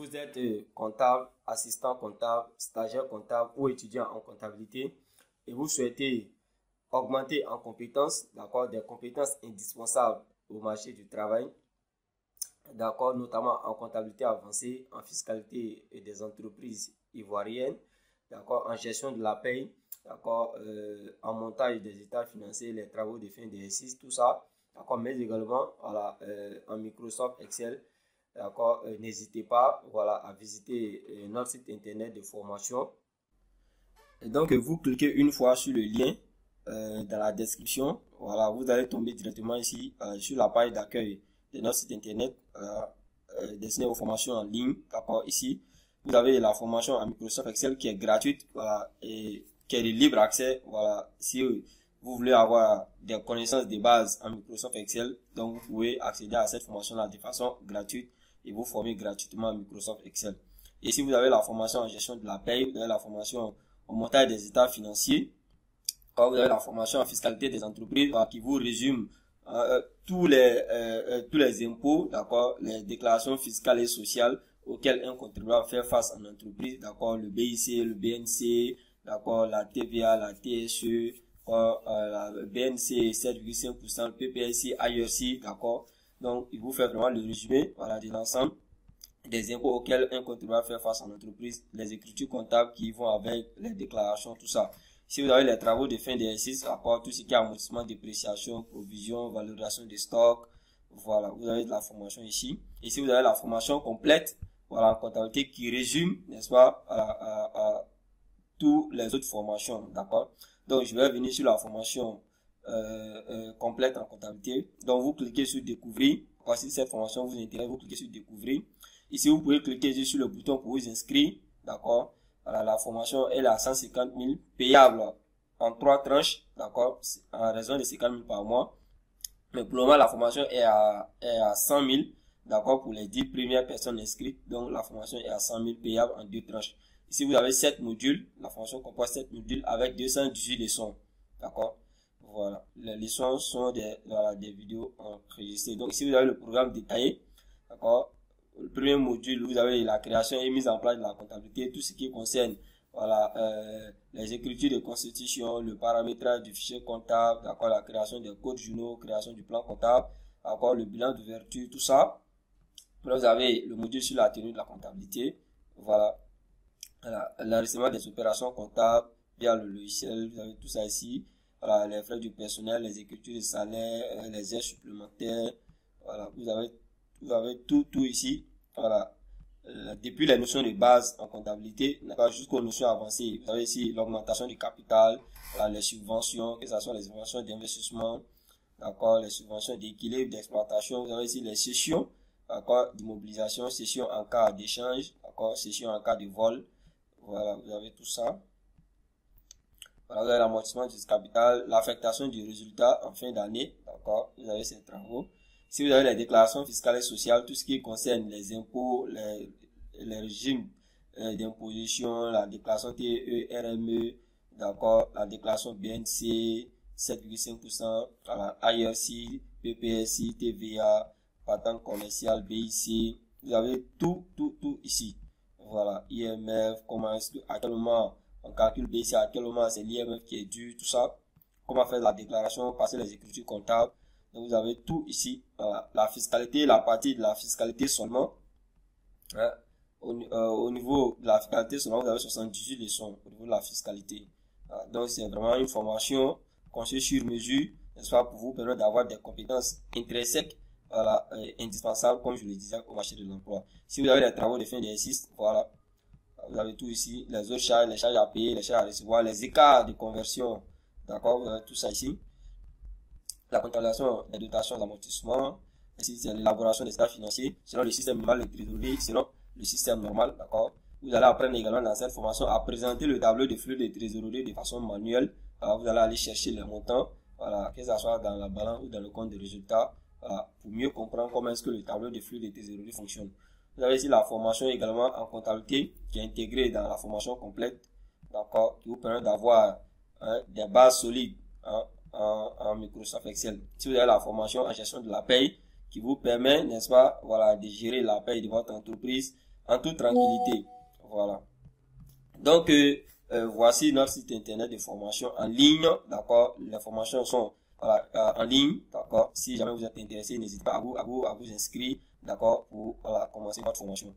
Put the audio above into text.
vous êtes comptable, assistant comptable, stagiaire comptable ou étudiant en comptabilité et vous souhaitez augmenter en compétences, d'accord, des compétences indispensables au marché du travail, d'accord, notamment en comptabilité avancée, en fiscalité des entreprises ivoiriennes, d'accord, en gestion de la paie, d'accord, en montage des états financiers, les travaux de fin d'exercice, tout ça, d'accord, mais également voilà, en Microsoft Excel. D'accord, n'hésitez pas voilà, à visiter notre site internet de formation. Et donc, vous cliquez une fois sur le lien dans la description. Voilà, vous allez tomber directement ici sur la page d'accueil de notre site internet destiné aux formations en ligne. D'accord, ici, vous avez la formation en Microsoft Excel qui est gratuite, voilà, et qui est de libre accès. Voilà, si vous voulez avoir des connaissances de base en Microsoft Excel, donc vous pouvez accéder à cette formation-là de façon gratuite et vous former gratuitement en Microsoft Excel. Et si vous avez la formation en gestion de la paie, vous avez la formation au montage des états financiers, vous avez la formation en fiscalité des entreprises qui vous résume tous les impôts, d'accord, les déclarations fiscales et sociales auxquelles un contribuable fait face en entreprise, d'accord, le BIC, le BNC, d'accord, la TVA, la TSE, la BNC 7,5%, le PPSI, IRC, d'accord. Donc, il vous fait vraiment le résumé, voilà, de l'ensemble des impôts auxquels un contribuable fait face en entreprise, les écritures comptables qui vont avec les déclarations, tout ça. Si vous avez les travaux de fin d'exercice, tout ce qui est amortissement, dépréciation, provision, valorisation des stocks, voilà, vous avez de la formation ici. Et si vous avez la formation complète, voilà, en comptabilité qui résume, n'est-ce pas, à toutes les autres formations, d'accord. Donc, je vais venir sur la formation complète en comptabilité. Donc, vous cliquez sur découvrir. Si cette formation vous intéresse, vous cliquez sur découvrir. Ici, vous pouvez cliquer sur le bouton pour vous inscrire, d'accord. Voilà, la formation est à 150 000, payable en 3 tranches, d'accord, en raison de 50 000 par mois. Mais pour le moment, la formation est à 100 000, d'accord, pour les 10 premières personnes inscrites. Donc, la formation est à 100 000, payable en 2 tranches. Ici, vous avez 7 modules. La formation comporte 7 modules avec 218 leçons, d'accord. Voilà, les leçons sont des vidéos enregistrées. Donc, ici, vous avez le programme détaillé, d'accord. Le premier module, vous avez la création et mise en place de la comptabilité, tout ce qui concerne voilà, les écritures de constitution, le paramétrage du fichier comptable, d'accord, la création des codes journaux, création du plan comptable, d'accord, le bilan d'ouverture, tout ça. Là, vous avez le module sur la tenue de la comptabilité, voilà, l'enregistrement des opérations comptables via le logiciel, vous avez tout ça ici, voilà, les frais du personnel, les écritures de salaire, les aides supplémentaires, voilà, vous avez tout ici, voilà, depuis les notions de base en comptabilité, jusqu'aux notions avancées. Vous avez ici l'augmentation du capital, voilà, les subventions, que ce soit les subventions d'investissement, d'accord, les subventions d'équilibre, d'exploitation. Vous avez ici les cessions, d'accord, d'immobilisation, cessions en cas d'échange, d'accord, cessions en cas de vol. Voilà, vous avez tout ça. Voilà, vous avez l'amortissement du capital, l'affectation du résultat en fin d'année, d'accord, vous avez ces travaux. Si vous avez les déclarations fiscales et sociales, tout ce qui concerne les impôts, les régimes d'imposition, la déclaration TE, RME, d'accord, la déclaration BNC, 7,5%, IRC, PPSI, TVA, patente commerciale, BIC, vous avez tout ici. Voilà, IMF, comment est-ce que, à quel moment on calcule BIC, à quel moment c'est l'IMF qui est dû, tout ça, comment faire la déclaration, passer les écritures comptables. Donc, vous avez tout ici. La fiscalité, la partie de la fiscalité seulement. Hein, au niveau de la fiscalité seulement, vous avez 78 leçons au niveau de la fiscalité. Donc, c'est vraiment une formation conçue sur mesure, n'est-ce pas, pour vous permettre d'avoir des compétences intrinsèques, voilà, indispensables, comme je le disais, au marché de l'emploi. Si vous avez des travaux de fin d'exercice, voilà, vous avez tout ici, les autres charges, les charges à payer, les charges à recevoir, les écarts de conversion, d'accord, vous avez tout ça ici. La comptabilisation des dotations d'amortissement, ainsi c'est l'élaboration des états financiers, selon le système normal de trésorerie, selon le système normal, d'accord. Vous allez apprendre également dans cette formation à présenter le tableau de flux de trésorerie de façon manuelle. Alors, vous allez aller chercher les montants, voilà, que ce soit dans la balance ou dans le compte de résultats, voilà, pour mieux comprendre comment est-ce que le tableau de flux de trésorerie fonctionne. Vous avez ici la formation également en comptabilité qui est intégrée dans la formation complète, d'accord, qui vous permet d'avoir des bases solides, en Microsoft Excel. Si vous avez la formation en gestion de la paie qui vous permet, n'est-ce pas, voilà, de gérer la paie de votre entreprise, en toute tranquillité. Voilà. Donc, voici notre site internet de formation en ligne, d'accord. Les formations sont en ligne, d'accord. Si jamais vous êtes intéressé, n'hésitez pas à vous inscrire, d'accord, pour commencer votre formation.